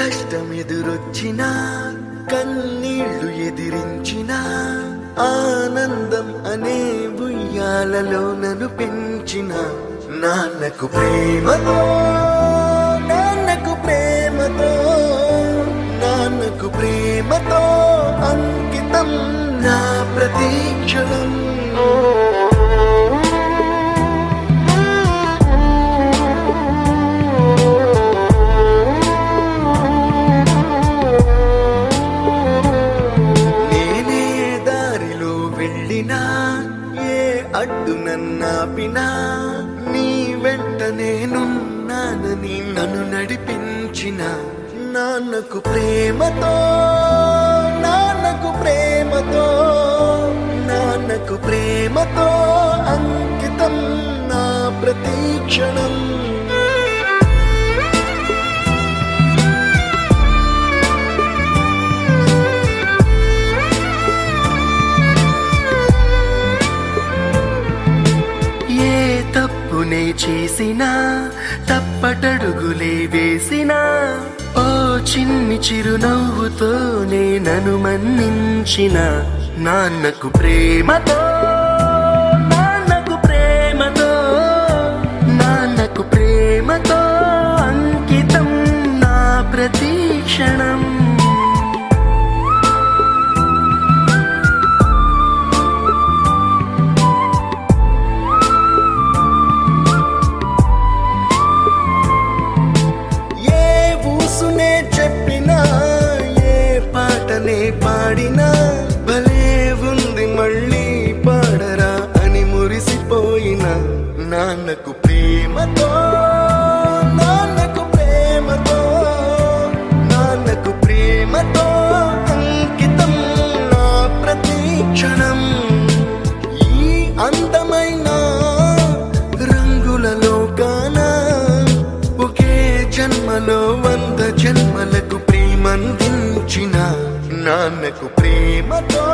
కష్టమెదురొచ్చినా కన్నీళ్లు ఎదిరించిన ఆనందం అనే ఉయ్యాలలో నన్ను పెంచిన నాన్నకు ప్రేమతో నాన్నకు ప్రేమతో నాన్నకు ప్రేమతో అంకితం నా ప్రతీక్షణం. అడ్డు నన్నాపినా నీ వెంట నేనున్నానని నన్ను నడిపించిన నాన్నకు ప్రేమతో నాన్నకు ప్రేమతో నాన్నకు ప్రేమతో అంకితం నా ప్రతీక్షణం. తప్పునే చేసినా తప్పటడుగులే వేసినా ఓ చిన్ని చిరునవ్వుతోనే నన్ను మన్నించిన నాన్నకు ప్రేమతో నాన్నకు ప్రేమతో నాన్నకు ప్రేమతో అంకితం నా ప్రతీక్షణం. పాడినా భలే ఉంది మళ్ళీ పాడరా అని మురిసిపోయిన నాన్నకు ప్రేమతో నాన్నకు ప్రేమతో నాన్నకు ప్రేమతో అంకితం నా ప్రతీక్షణం. ఈ అందమైన రంగుల లోకాన ఒకే జన్మలో 100 జన్మలకు ప్రేమందించిన నాన్నకు ప్రేమతో